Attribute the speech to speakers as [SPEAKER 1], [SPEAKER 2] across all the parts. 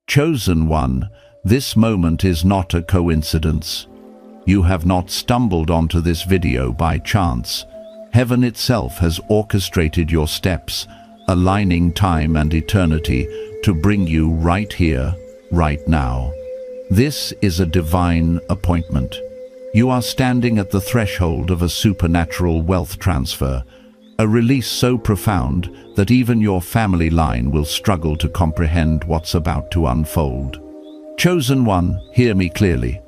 [SPEAKER 1] Chosen one, this moment is not a coincidence. You have not stumbled onto this video by chance. Heaven itself has orchestrated your steps, aligning time and eternity to bring you right here, right now. This is a divine appointment. You are standing at the threshold of a supernatural wealth transfer, a release so profound that even your family line will struggle to comprehend what's about to unfold. Chosen one, hear me clearly.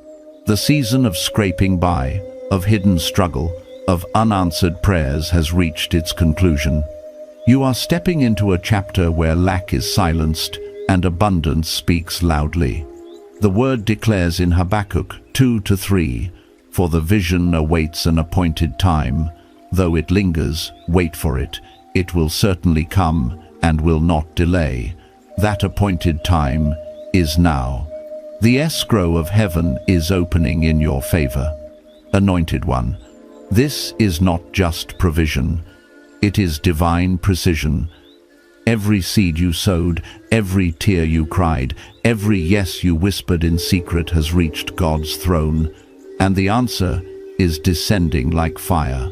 [SPEAKER 1] The season of scraping by, of hidden struggle, of unanswered prayers has reached its conclusion. You are stepping into a chapter where lack is silenced and abundance speaks loudly. The word declares in Habakkuk 2-3, "For the vision awaits an appointed time. Though it lingers, wait for it. It will certainly come and will not delay. That appointed time is now." The escrow of heaven is opening in your favor. Anointed one, this is not just provision. It is divine precision. Every seed you sowed, every tear you cried, every yes you whispered in secret has reached God's throne, and the answer is descending like fire.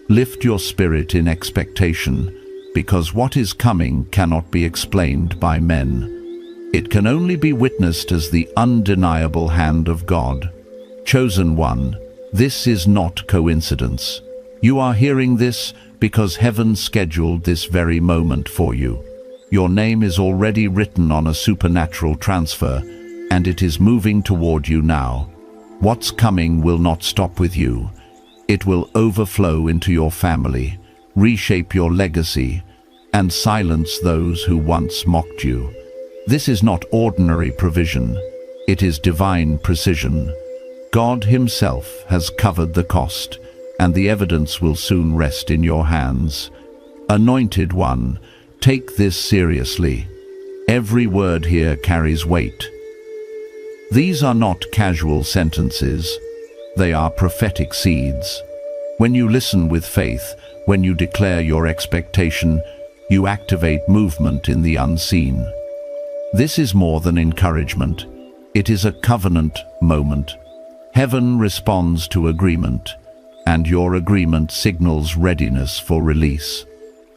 [SPEAKER 1] Lift your spirit in expectation, because what is coming cannot be explained by men. It can only be witnessed as the undeniable hand of God. Chosen one, this is not coincidence. You are hearing this because heaven scheduled this very moment for you. Your name is already written on a supernatural transfer, and it is moving toward you now. What's coming will not stop with you. It will overflow into your family, reshape your legacy, and silence those who once mocked you. This is not ordinary provision. It is divine precision. God Himself has covered the cost, and the evidence will soon rest in your hands. Anointed one, take this seriously. Every word here carries weight. These are not casual sentences. They are prophetic seeds. When you listen with faith, when you declare your expectation, you activate movement in the unseen. This is more than encouragement. It is a covenant moment. Heaven responds to agreement, and your agreement signals readiness for release.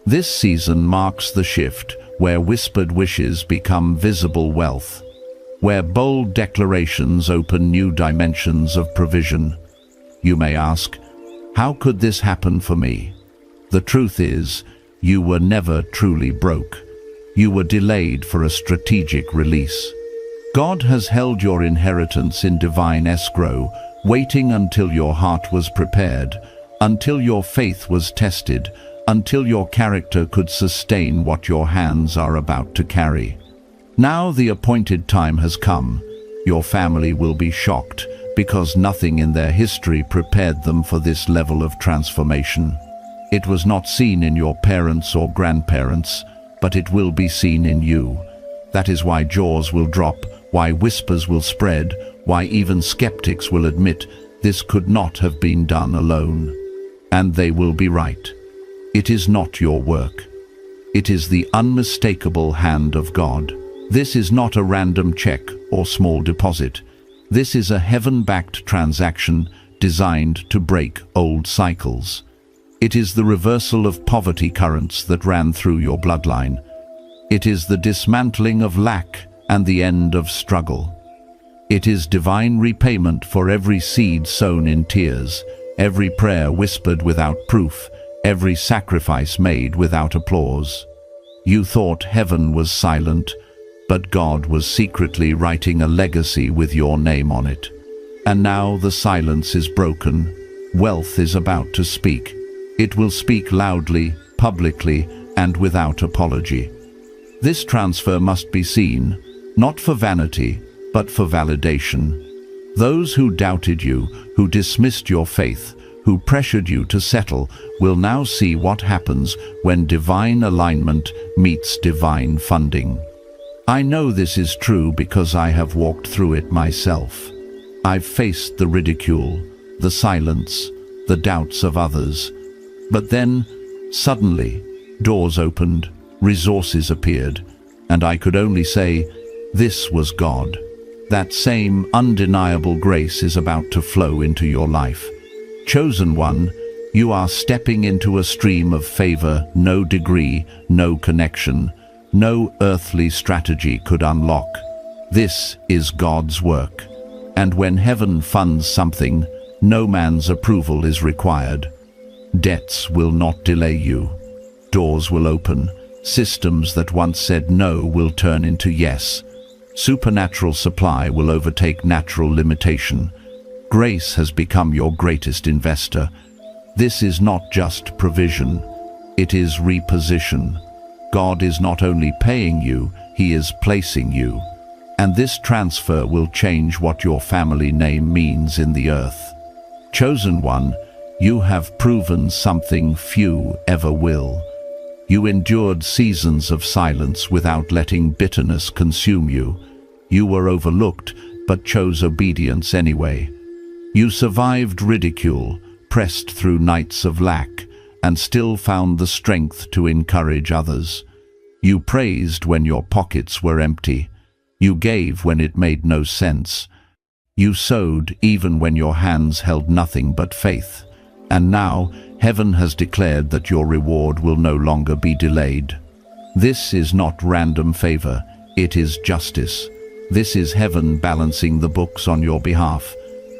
[SPEAKER 1] This season marks the shift where whispered wishes become visible wealth, where bold declarations open new dimensions of provision. You may ask, how could this happen for me? The truth is, you were never truly broke. You were delayed for a strategic release. God has held your inheritance in divine escrow, waiting until your heart was prepared, until your faith was tested, until your character could sustain what your hands are about to carry. Now the appointed time has come. Your family will be shocked, because nothing in their history prepared them for this level of transformation. It was not seen in your parents or grandparents, but it will be seen in you. That is why jaws will drop, why whispers will spread, why even skeptics will admit this could not have been done alone. And they will be right. It is not your work. It is the unmistakable hand of God. This is not a random check or small deposit. This is a heaven-backed transaction designed to break old cycles. It is the reversal of poverty currents that ran through your bloodline. It is the dismantling of lack and the end of struggle. It is divine repayment for every seed sown in tears, every prayer whispered without proof, every sacrifice made without applause. You thought heaven was silent, but God was secretly writing a legacy with your name on it. And now the silence is broken. Wealth is about to speak. It will speak loudly, publicly, and without apology. This transfer must be seen, not for vanity, but for validation. Those who doubted you, who dismissed your faith, who pressured you to settle, will now see what happens when divine alignment meets divine funding. I know this is true because I have walked through it myself. I've faced the ridicule, the silence, the doubts of others. But then, suddenly, doors opened, resources appeared, and I could only say, This was God. That same undeniable grace is about to flow into your life. Chosen one, you are stepping into a stream of favor no degree, no connection, no earthly strategy could unlock. This is God's work. And when heaven funds something, no man's approval is required. Debts will not delay you. Doors will open. Systems that once said no will turn into yes. Supernatural supply will overtake natural limitation. Grace has become your greatest investor. This is not just provision, it is reposition. God is not only paying you, He is placing you. And this transfer will change what your family name means in the earth. Chosen one, you have proven something few ever will. You endured seasons of silence without letting bitterness consume you. You were overlooked, but chose obedience anyway. You survived ridicule, pressed through nights of lack, and still found the strength to encourage others. You praised when your pockets were empty. You gave when it made no sense. You sowed even when your hands held nothing but faith. And now, heaven has declared that your reward will no longer be delayed. This is not random favor, it is justice. This is heaven balancing the books on your behalf.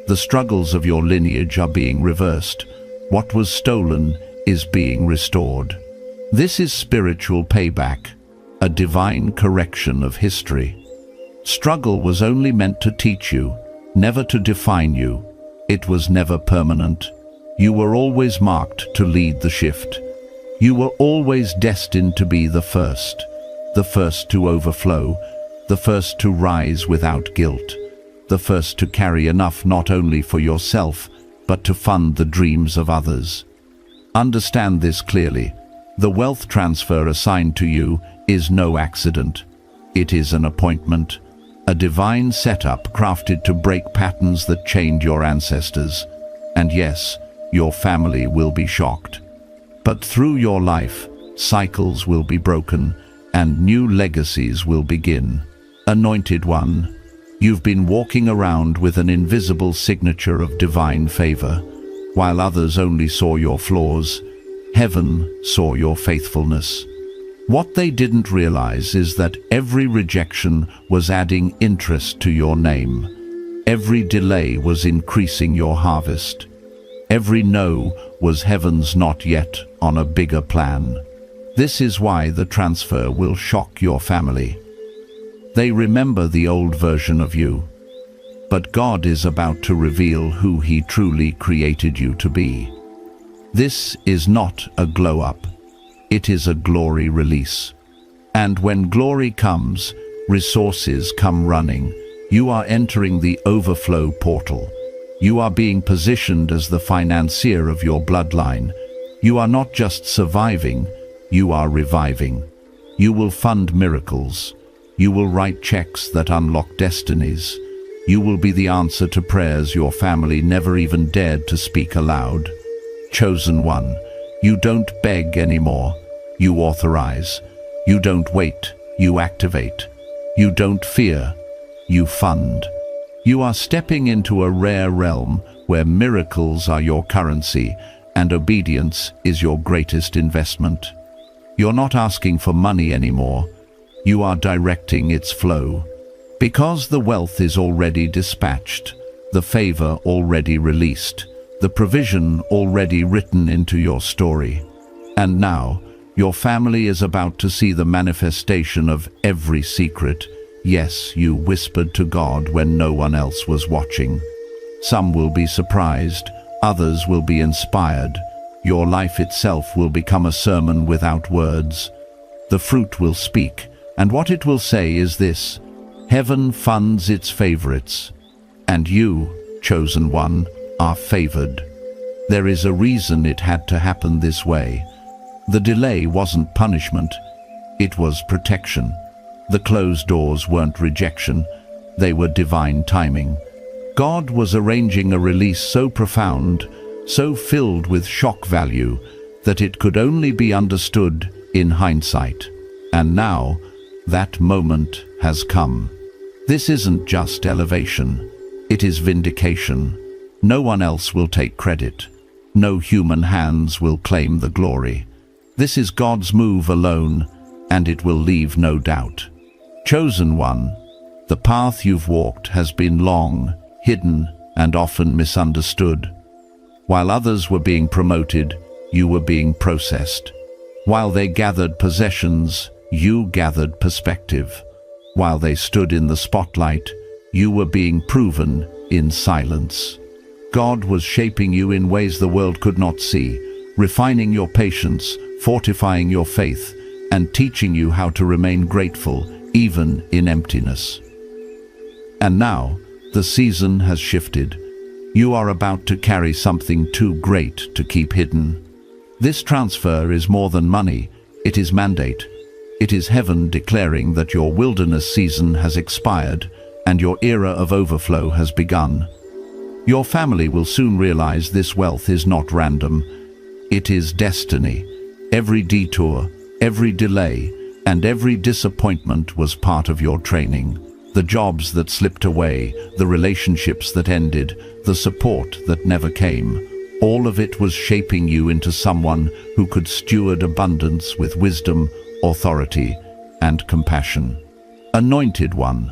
[SPEAKER 1] The struggles of your lineage are being reversed. What was stolen is being restored. This is spiritual payback, a divine correction of history. Struggle was only meant to teach you, never to define you. It was never permanent. You were always marked to lead the shift. You were always destined to be the first to overflow, the first to rise without guilt, the first to carry enough not only for yourself, but to fund the dreams of others. Understand this clearly. The wealth transfer assigned to you is no accident. It is an appointment, a divine setup crafted to break patterns that chained your ancestors. And yes, your family will be shocked. But through your life, cycles will be broken and new legacies will begin. Anointed one, you've been walking around with an invisible signature of divine favor. While others only saw your flaws, heaven saw your faithfulness. What they didn't realize is that every rejection was adding interest to your name. Every delay was increasing your harvest. Every no was heaven's not yet on a bigger plan. This is why the transfer will shock your family. They remember the old version of you, but God is about to reveal who He truly created you to be. This is not a glow-up. It is a glory release. And when glory comes, resources come running. You are entering the overflow portal. You are being positioned as the financier of your bloodline. You are not just surviving, you are reviving. You will fund miracles. You will write checks that unlock destinies. You will be the answer to prayers your family never even dared to speak aloud. Chosen one, you don't beg anymore. You authorize. You don't wait. You activate. You don't fear. You fund. You are stepping into a rare realm where miracles are your currency and obedience is your greatest investment. You're not asking for money anymore. You are directing its flow. Because the wealth is already dispatched, the favor already released, the provision already written into your story. And now, your family is about to see the manifestation of every secret. Yes, you whispered to God when no one else was watching. Some will be surprised, others will be inspired. Your life itself will become a sermon without words. The fruit will speak, and what it will say is this: heaven funds its favorites, and you, chosen one, are favored. There is a reason it had to happen this way. The delay wasn't punishment, it was protection. The closed doors weren't rejection, they were divine timing. God was arranging a release so profound, so filled with shock value, that it could only be understood in hindsight. And now, that moment has come. This isn't just elevation, it is vindication. No one else will take credit. No human hands will claim the glory. This is God's move alone, and it will leave no doubt. Chosen one, the path you've walked has been long, hidden, and often misunderstood. While others were being promoted, you were being processed. While they gathered possessions, you gathered perspective. While they stood in the spotlight, you were being proven in silence. God was shaping you in ways the world could not see, refining your patience, fortifying your faith, and teaching you how to remain grateful even in emptiness. And now, the season has shifted. You are about to carry something too great to keep hidden. This transfer is more than money, it is mandate. It is heaven declaring that your wilderness season has expired and your era of overflow has begun. Your family will soon realize this wealth is not random. It is destiny. Every detour, every delay, and every disappointment was part of your training. The jobs that slipped away, the relationships that ended, the support that never came, all of it was shaping you into someone who could steward abundance with wisdom, authority, and compassion. Anointed one,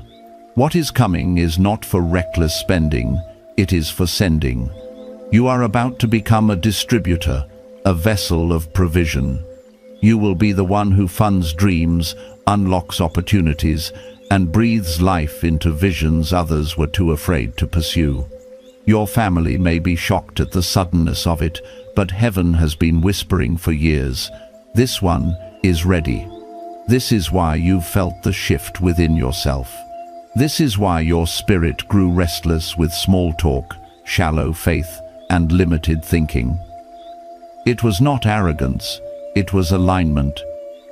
[SPEAKER 1] what is coming is not for reckless spending, it is for sending. You are about to become a distributor, a vessel of provision. You will be the one who funds dreams, unlocks opportunities, and breathes life into visions others were too afraid to pursue. Your family may be shocked at the suddenness of it, but heaven has been whispering for years. This one is ready. This is why you've felt the shift within yourself. This is why your spirit grew restless with small talk, shallow faith, and limited thinking. It was not arrogance, it was alignment.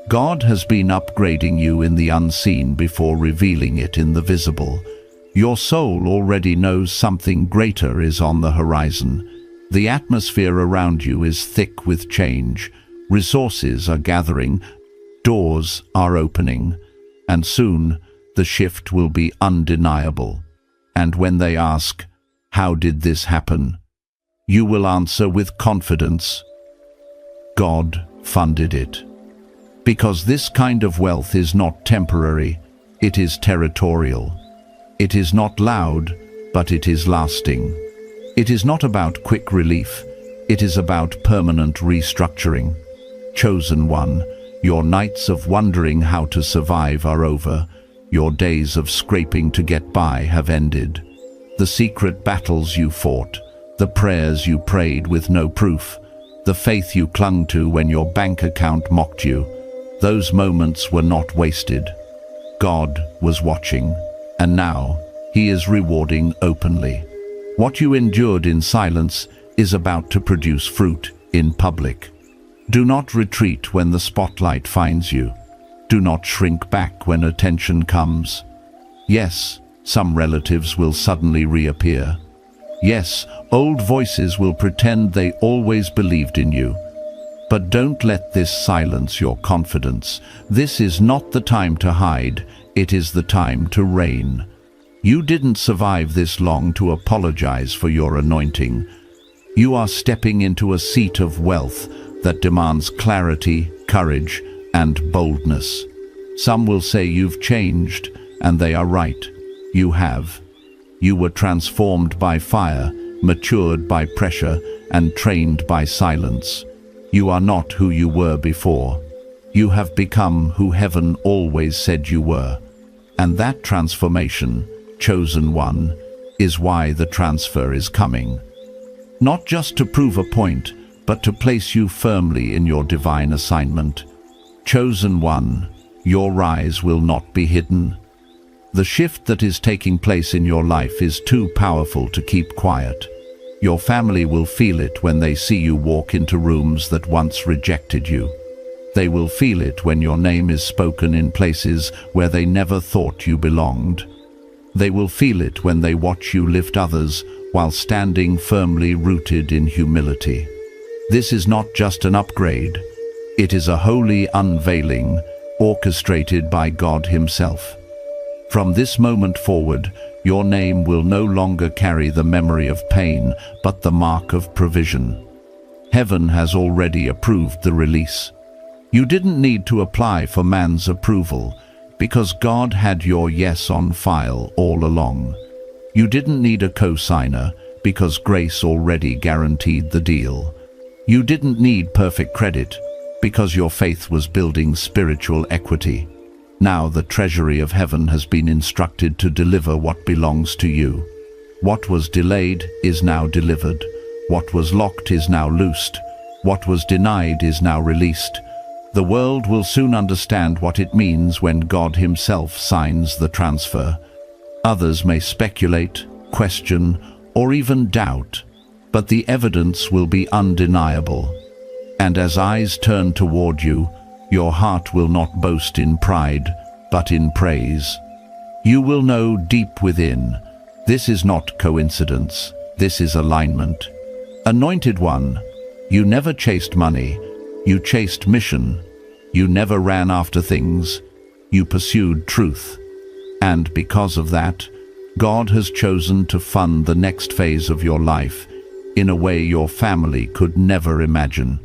[SPEAKER 1] God has been upgrading you in the unseen before revealing it in the visible. Your soul already knows something greater is on the horizon. The atmosphere around you is thick with change. Resources are gathering, doors are opening, and soon the shift will be undeniable. And when they ask, "How did this happen?" you will answer with confidence, "God funded it." Because this kind of wealth is not temporary, it is territorial. It is not loud, but it is lasting. It is not about quick relief, it is about permanent restructuring. Chosen one, your nights of wondering how to survive are over. Your days of scraping to get by have ended. The secret battles you fought, the prayers you prayed with no proof, the faith you clung to when your bank account mocked you, those moments were not wasted. God was watching, and now He is rewarding openly. What you endured in silence is about to produce fruit in public. Do not retreat when the spotlight finds you. Do not shrink back when attention comes. Yes, some relatives will suddenly reappear. Yes, old voices will pretend they always believed in you. But don't let this silence your confidence. This is not the time to hide, it is the time to reign. You didn't survive this long to apologize for your anointing. You are stepping into a seat of wealth that demands clarity, courage, and boldness. Some will say you've changed, and they are right. You have. You were transformed by fire, matured by pressure, and trained by silence. You are not who you were before. You have become who heaven always said you were. And that transformation, chosen one, is why the transfer is coming. Not just to prove a point, but to place you firmly in your divine assignment. Chosen one, your rise will not be hidden. The shift that is taking place in your life is too powerful to keep quiet. Your family will feel it when they see you walk into rooms that once rejected you. They will feel it when your name is spoken in places where they never thought you belonged. They will feel it when they watch you lift others while standing firmly rooted in humility. This is not just an upgrade. It is a holy unveiling orchestrated by God Himself. From this moment forward, your name will no longer carry the memory of pain, but the mark of provision. Heaven has already approved the release. You didn't need to apply for man's approval, because God had your yes on file all along. You didn't need a co-signer, because grace already guaranteed the deal. You didn't need perfect credit, because your faith was building spiritual equity. Now the treasury of heaven has been instructed to deliver what belongs to you. What was delayed is now delivered. What was locked is now loosed. What was denied is now released. The world will soon understand what it means when God Himself signs the transfer. Others may speculate, question, or even doubt, but the evidence will be undeniable. And as eyes turn toward you, your heart will not boast in pride, but in praise. You will know deep within, this is not coincidence, this is alignment. Anointed One, you never chased money, you chased mission. You never ran after things, you pursued truth. And because of that, God has chosen to fund the next phase of your life in a way your family could never imagine.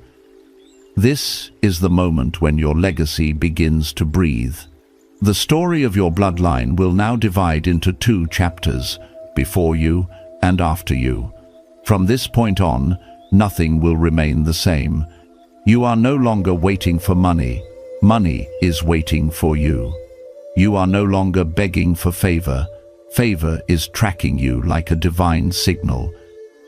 [SPEAKER 1] This is the moment when your legacy begins to breathe. The story of your bloodline will now divide into 2 chapters, before you and after you. From this point on, nothing will remain the same. You are no longer waiting for money. Money is waiting for you. You are no longer begging for favor. Favor is tracking you like a divine signal.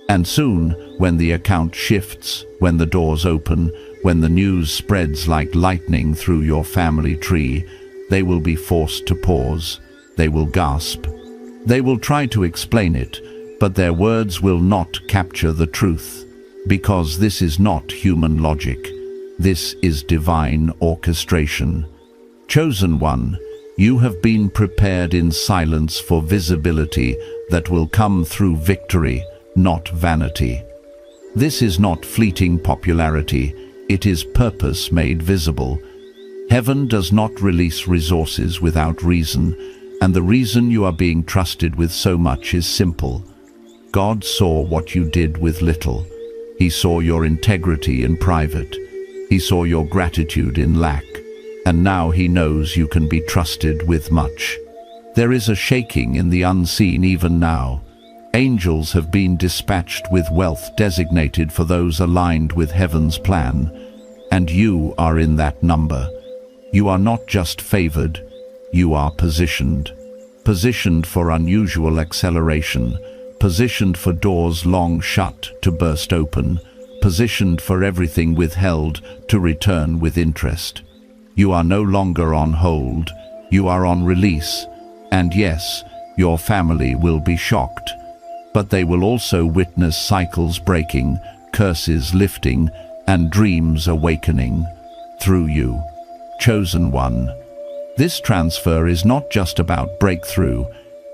[SPEAKER 1] And soon, when the account shifts, when the doors open, when the news spreads like lightning through your family tree, they will be forced to pause. They will gasp. They will try to explain it, but their words will not capture the truth. Because this is not human logic. This is divine orchestration. Chosen One, you have been prepared in silence for visibility that will come through victory, not vanity. This is not fleeting popularity, it is purpose made visible. Heaven does not release resources without reason, and the reason you are being trusted with so much is simple. God saw what you did with little. He saw your integrity in private. He saw your gratitude in lack. And now He knows you can be trusted with much. There is a shaking in the unseen even now. Angels have been dispatched with wealth designated for those aligned with heaven's plan. And you are in that number. You are not just favored, you are positioned. Positioned for unusual acceleration. Positioned for doors long shut to burst open, positioned for everything withheld to return with interest. You are no longer on hold, you are on release, and yes, your family will be shocked, but they will also witness cycles breaking, curses lifting, and dreams awakening through you. Chosen One. This transfer is not just about breakthrough,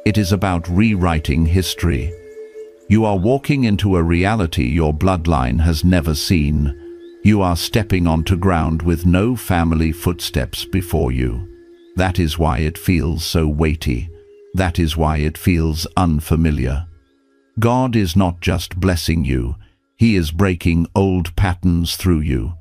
[SPEAKER 1] it is about rewriting history. You are walking into a reality your bloodline has never seen. You are stepping onto ground with no family footsteps before you. That is why it feels so weighty. That is why it feels unfamiliar. God is not just blessing you, He is breaking old patterns through you.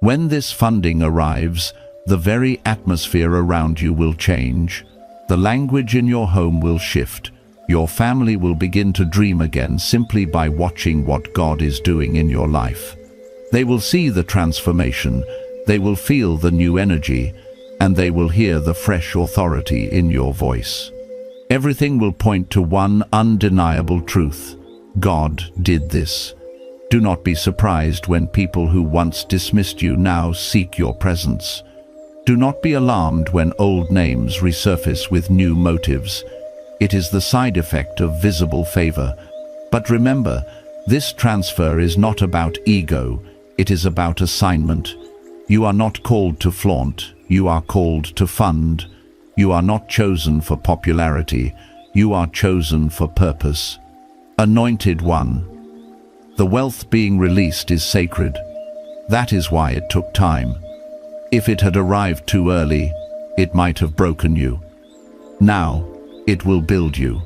[SPEAKER 1] When this funding arrives, the very atmosphere around you will change. The language in your home will shift. Your family will begin to dream again simply by watching what God is doing in your life. They will see the transformation, they will feel the new energy, and they will hear the fresh authority in your voice. Everything will point to one undeniable truth. God did this. Do not be surprised when people who once dismissed you now seek your presence. Do not be alarmed when old names resurface with new motives. It is the side effect of visible favor. But remember, this transfer is not about ego, it is about assignment. You are not called to flaunt, you are called to fund. You are not chosen for popularity, you are chosen for purpose. Anointed One. The wealth being released is sacred. That is why it took time. If it had arrived too early, it might have broken you. Now, it will build you.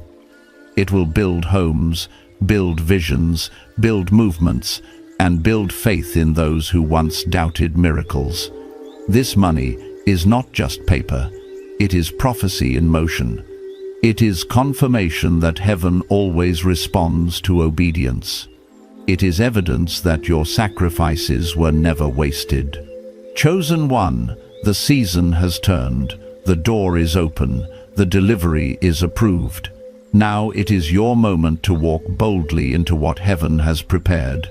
[SPEAKER 1] It will build homes, build visions, build movements, and build faith in those who once doubted miracles. This money is not just paper. It is prophecy in motion. It is confirmation that heaven always responds to obedience. It is evidence that your sacrifices were never wasted. Chosen one, the season has turned, the door is open, the delivery is approved. Now it is your moment to walk boldly into what heaven has prepared.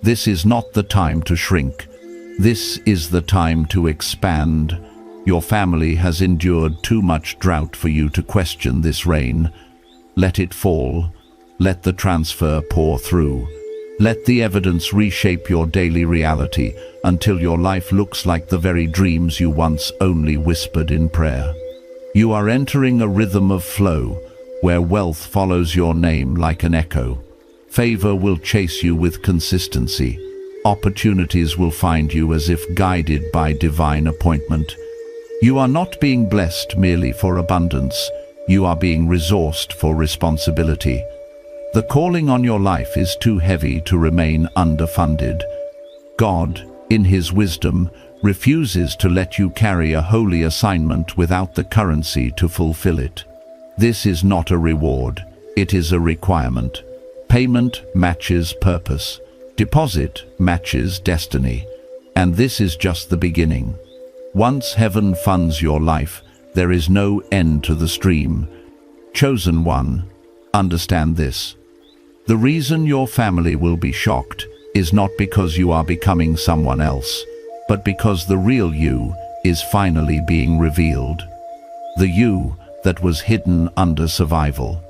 [SPEAKER 1] This is not the time to shrink. This is the time to expand. Your family has endured too much drought for you to question this rain. Let it fall. Let the transfer pour through. Let the evidence reshape your daily reality until your life looks like the very dreams you once only whispered in prayer. You are entering a rhythm of flow, where wealth follows your name like an echo. Favor will chase you with consistency. Opportunities will find you as if guided by divine appointment. You are not being blessed merely for abundance. You are being resourced for responsibility. The calling on your life is too heavy to remain underfunded. God, in His wisdom, refuses to let you carry a holy assignment without the currency to fulfill it. This is not a reward, it is a requirement. Payment matches purpose. Deposit matches destiny. And this is just the beginning. Once heaven funds your life, there is no end to the stream. Chosen one, understand this. The reason your family will be shocked is not because you are becoming someone else, but because the real you is finally being revealed. The you that was hidden under survival.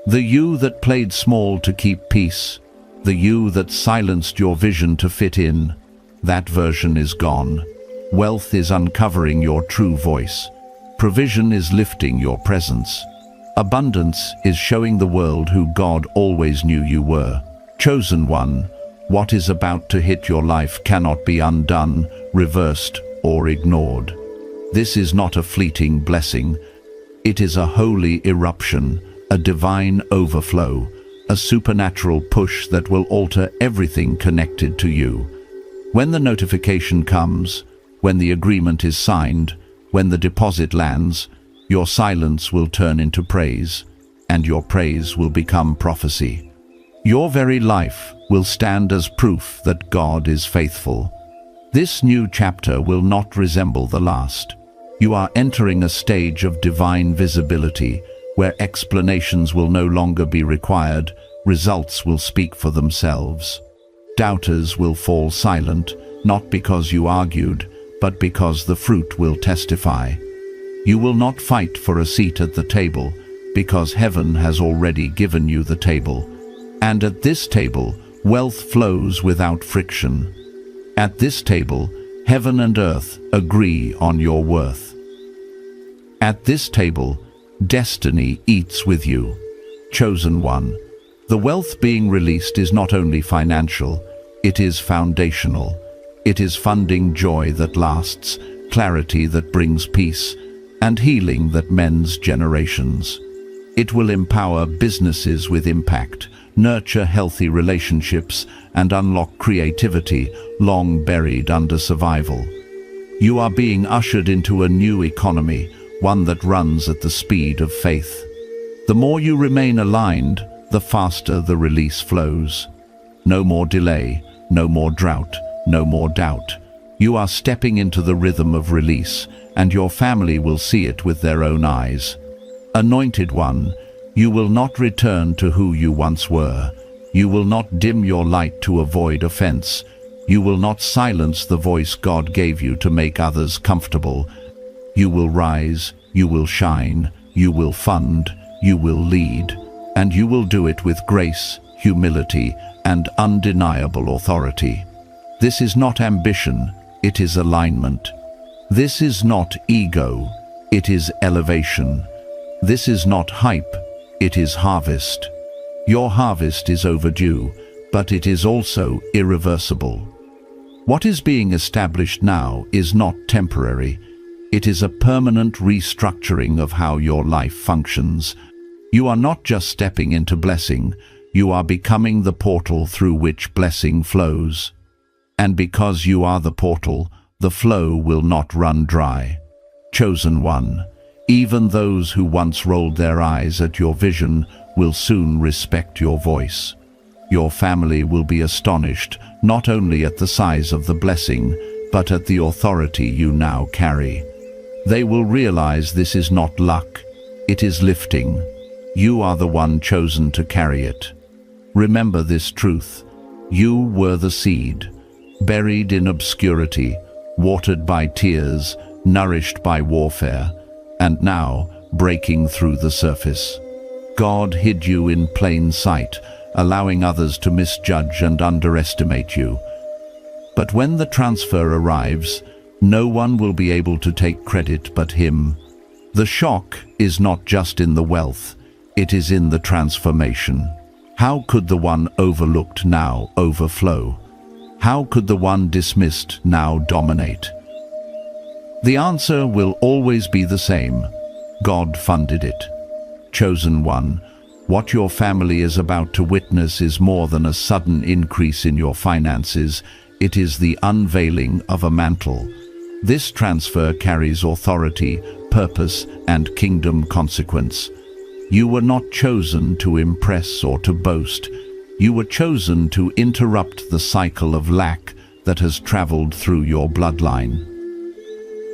[SPEAKER 1] The you that played small to keep peace. The you that silenced your vision to fit in. That version is gone. Wealth is uncovering your true voice. Provision is lifting your presence. Abundance is showing the world who God always knew you were. Chosen one, what is about to hit your life cannot be undone, reversed, or ignored. This is not a fleeting blessing. It is a holy eruption, a divine overflow, a supernatural push that will alter everything connected to you. When the notification comes, when the agreement is signed, when the deposit lands, your silence will turn into praise, and your praise will become prophecy. Your very life will stand as proof that God is faithful. This new chapter will not resemble the last. You are entering a stage of divine visibility, where explanations will no longer be required, results will speak for themselves. Doubters will fall silent, not because you argued, but because the fruit will testify. You will not fight for a seat at the table, because heaven has already given you the table. And at this table, wealth flows without friction. At this table, heaven and earth agree on your worth. At this table, destiny eats with you. Chosen one. The wealth being released is not only financial, it is foundational. It is funding joy that lasts, clarity that brings peace, and healing that mends generations. It will empower businesses with impact, nurture healthy relationships, and unlock creativity long buried under survival. You are being ushered into a new economy, one that runs at the speed of faith. The more you remain aligned, the faster the release flows. No more delay, no more drought, no more doubt. You are stepping into the rhythm of release, and your family will see it with their own eyes. Anointed one, you will not return to who you once were. You will not dim your light to avoid offense. You will not silence the voice God gave you to make others comfortable. You will rise, you will shine, you will fund, you will lead, and you will do it with grace, humility, and undeniable authority. This is not ambition, it is alignment. This is not ego, it is elevation. This is not hype, it is harvest. Your harvest is overdue, but it is also irreversible. What is being established now is not temporary. It is a permanent restructuring of how your life functions. You are not just stepping into blessing, you are becoming the portal through which blessing flows. And because you are the portal, the flow will not run dry. Chosen one, even those who once rolled their eyes at your vision will soon respect your voice. Your family will be astonished not only at the size of the blessing, but at the authority you now carry. They will realize this is not luck, it is lifting. You are the one chosen to carry it. Remember this truth. You were the seed, buried in obscurity, watered by tears, nourished by warfare, and now breaking through the surface. God hid you in plain sight, allowing others to misjudge and underestimate you. But when the transfer arrives, no one will be able to take credit but Him. The shock is not just in the wealth, it is in the transformation. How could the one overlooked now overflow? How could the one dismissed now dominate? The answer will always be the same. God funded it. Chosen one, what your family is about to witness is more than a sudden increase in your finances. It is the unveiling of a mantle. This transfer carries authority, purpose, and kingdom consequence. You were not chosen to impress or to boast. You were chosen to interrupt the cycle of lack that has traveled through your bloodline.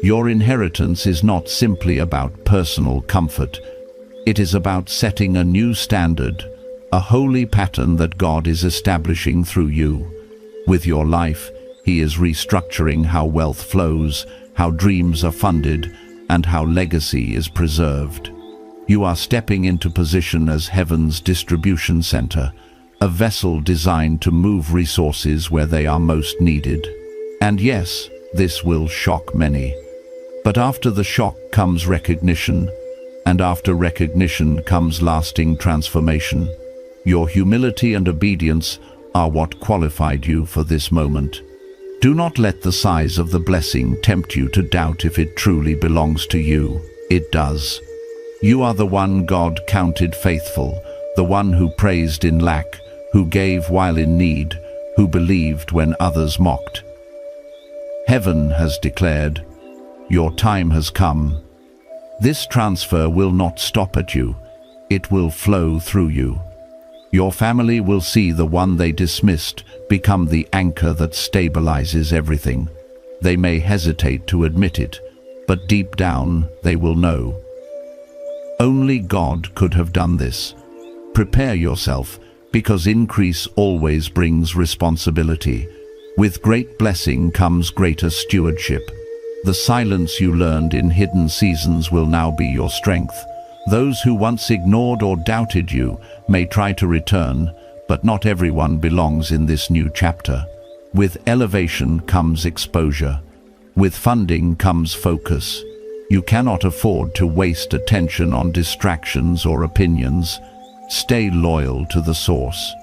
[SPEAKER 1] Your inheritance is not simply about personal comfort. It is about setting a new standard, a holy pattern that God is establishing through you. With your life, He is restructuring how wealth flows, how dreams are funded, and how legacy is preserved. You are stepping into position as heaven's distribution center, a vessel designed to move resources where they are most needed. And yes, this will shock many. But after the shock comes recognition, and after recognition comes lasting transformation. Your humility and obedience are what qualified you for this moment. Do not let the size of the blessing tempt you to doubt if it truly belongs to you. It does. You are the one God counted faithful, the one who praised in lack, who gave while in need, who believed when others mocked. Heaven has declared, your time has come. This transfer will not stop at you, it will flow through you. Your family will see the one they dismissed become the anchor that stabilizes everything. They may hesitate to admit it, but deep down they will know. Only God could have done this. Prepare yourself, because increase always brings responsibility. With great blessing comes greater stewardship. The silence you learned in hidden seasons will now be your strength. Those who once ignored or doubted you may try to return, but not everyone belongs in this new chapter. With elevation comes exposure. With funding comes focus. You cannot afford to waste attention on distractions or opinions. Stay loyal to the source.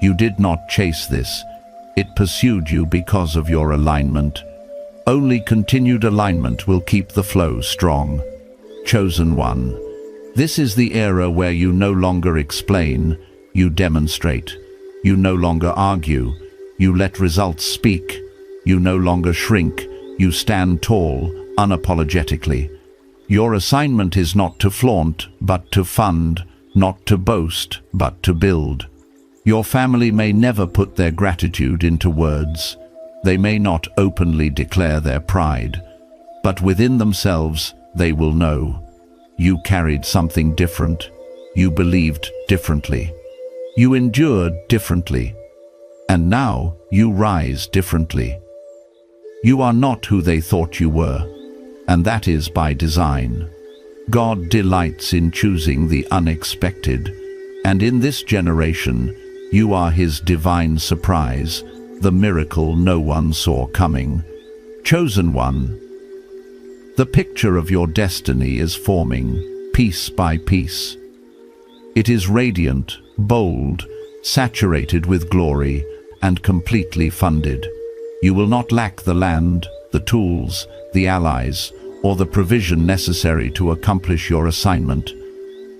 [SPEAKER 1] You did not chase this. It pursued you because of your alignment. Only continued alignment will keep the flow strong. Chosen one. This is the era where you no longer explain, you demonstrate. You no longer argue, you let results speak. You no longer shrink, you stand tall, unapologetically. Your assignment is not to flaunt, but to fund, not to boast, but to build. Your family may never put their gratitude into words. They may not openly declare their pride, but within themselves they will know. You carried something different. You believed differently. You endured differently. And now you rise differently. You are not who they thought you were, and that is by design. God delights in choosing the unexpected, and in this generation, you are His divine surprise, the miracle no one saw coming. Chosen one. The picture of your destiny is forming, piece by piece. It is radiant, bold, saturated with glory, and completely funded. You will not lack the land, the tools, the allies, or the provision necessary to accomplish your assignment.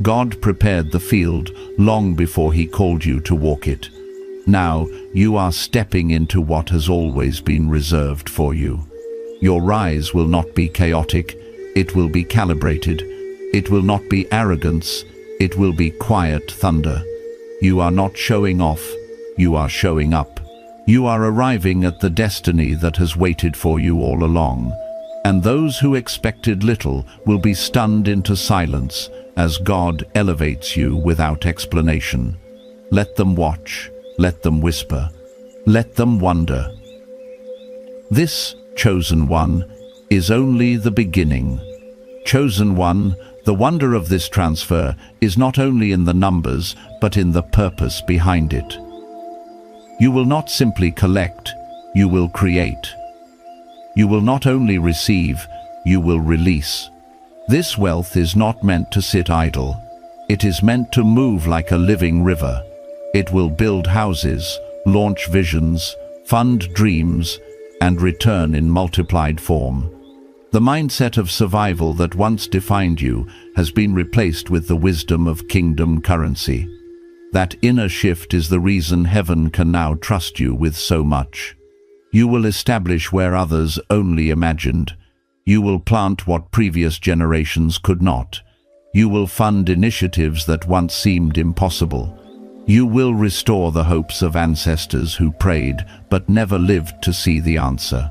[SPEAKER 1] God prepared the field long before He called you to walk it. Now you are stepping into what has always been reserved for you. Your rise will not be chaotic, it will be calibrated. It will not be arrogance, it will be quiet thunder. You are not showing off, you are showing up. You are arriving at the destiny that has waited for you all along. And those who expected little will be stunned into silence as God elevates you without explanation. Let them watch, let them whisper, let them wonder. This chosen one is only the beginning. Chosen one, the wonder of this transfer is not only in the numbers, but in the purpose behind it. You will not simply collect, you will create. You will not only receive, you will release. This wealth is not meant to sit idle. It is meant to move like a living river. It will build houses, launch visions, fund dreams, and return in multiplied form. The mindset of survival that once defined you has been replaced with the wisdom of kingdom currency. That inner shift is the reason heaven can now trust you with so much. You will establish where others only imagined. You will plant what previous generations could not. You will fund initiatives that once seemed impossible. You will restore the hopes of ancestors who prayed but never lived to see the answer.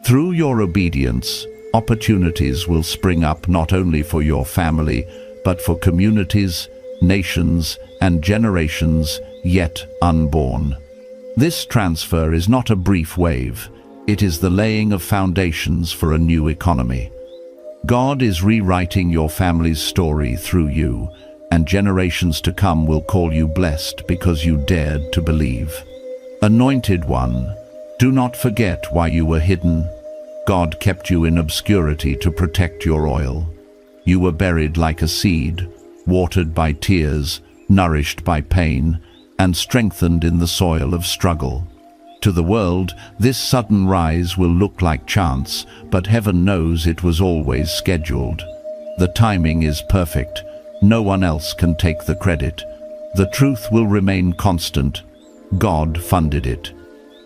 [SPEAKER 1] Through your obedience, opportunities will spring up not only for your family, but for communities, nations, and generations yet unborn. This transfer is not a brief wave. It is the laying of foundations for a new economy. God is rewriting your family's story through you, and generations to come will call you blessed because you dared to believe. Anointed one, do not forget why you were hidden. God kept you in obscurity to protect your oil. You were buried like a seed, watered by tears, nourished by pain, and strengthened in the soil of struggle. To the world, this sudden rise will look like chance, but heaven knows it was always scheduled. The timing is perfect. No one else can take the credit. The truth will remain constant. God funded it.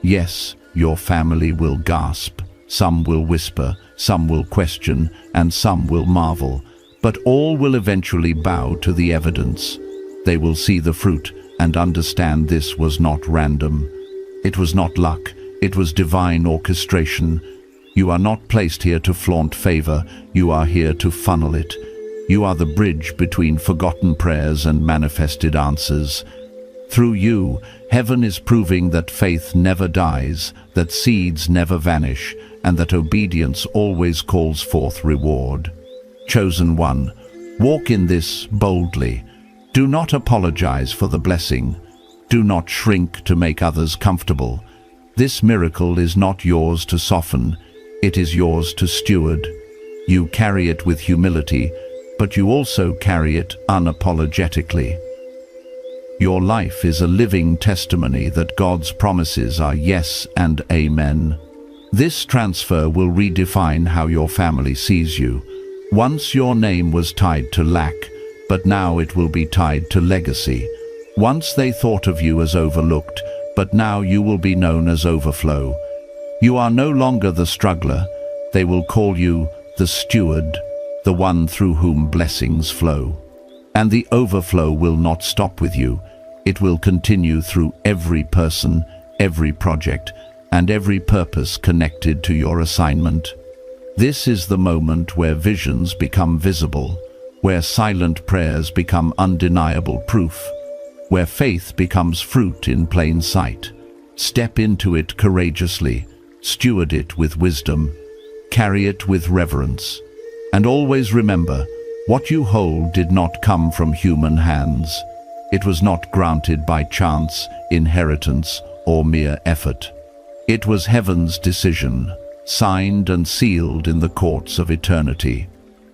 [SPEAKER 1] Yes, your family will gasp. Some will whisper, some will question, and some will marvel. But all will eventually bow to the evidence. They will see the fruit and understand this was not random. It was not luck, it was divine orchestration. You are not placed here to flaunt favor, you are here to funnel it. You are the bridge between forgotten prayers and manifested answers. Through you, heaven is proving that faith never dies, that seeds never vanish, and that obedience always calls forth reward. Chosen one, walk in this boldly. Do not apologize for the blessing. Do not shrink to make others comfortable. This miracle is not yours to soften, it is yours to steward. You carry it with humility, but you also carry it unapologetically. Your life is a living testimony that God's promises are yes and amen. This transfer will redefine how your family sees you. Once your name was tied to lack, but now it will be tied to legacy. Once they thought of you as overlooked, but now you will be known as overflow. You are no longer the struggler. They will call you the steward, the one through whom blessings flow. And the overflow will not stop with you. It will continue through every person, every project, and every purpose connected to your assignment. This is the moment where visions become visible, where silent prayers become undeniable proof, where faith becomes fruit in plain sight. Step into it courageously, steward it with wisdom, carry it with reverence, and always remember, what you hold did not come from human hands. It was not granted by chance, inheritance, or mere effort. It was heaven's decision, signed and sealed in the courts of eternity.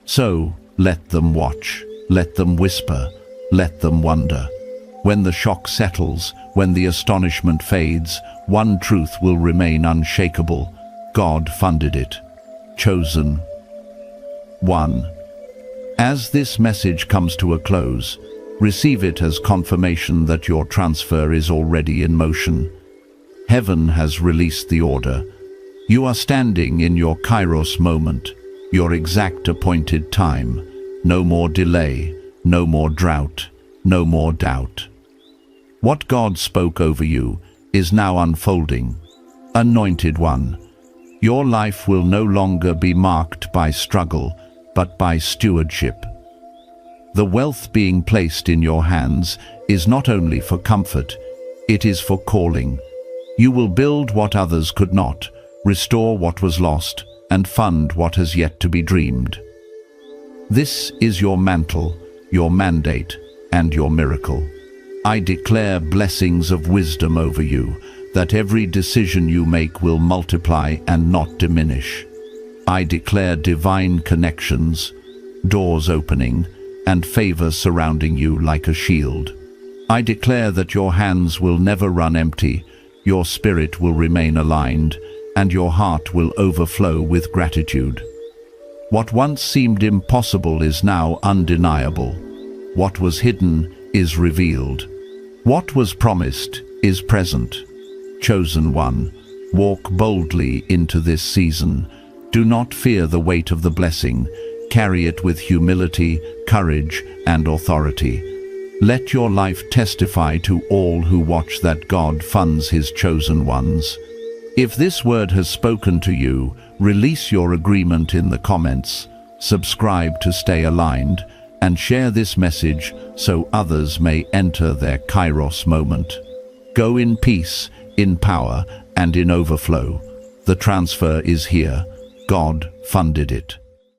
[SPEAKER 1] So, let them watch, let them whisper, let them wonder. When the shock settles, when the astonishment fades, one truth will remain unshakable. God funded it. Chosen 1. As this message comes to a close, receive it as confirmation that your transfer is already in motion. Heaven has released the order. You are standing in your Kairos moment, your exact appointed time. No more delay, no more drought, no more doubt. What God spoke over you is now unfolding. Anointed one, your life will no longer be marked by struggle, but by stewardship. The wealth being placed in your hands is not only for comfort, it is for calling. You will build what others could not, restore what was lost, and fund what has yet to be dreamed. This is your mantle, your mandate, and your miracle. I declare blessings of wisdom over you, that every decision you make will multiply and not diminish. I declare divine connections, doors opening, and favor surrounding you like a shield. I declare that your hands will never run empty, your spirit will remain aligned, and your heart will overflow with gratitude. What once seemed impossible is now undeniable. What was hidden is revealed. What was promised is present. Chosen one, walk boldly into this season. Do not fear the weight of the blessing. Carry it with humility, courage, and authority. Let your life testify to all who watch that God funds his chosen ones. If this word has spoken to you, release your agreement in the comments, subscribe to stay aligned, and share this message so others may enter their Kairos moment. Go in peace, in power, and in overflow. The transfer is here. God funded it.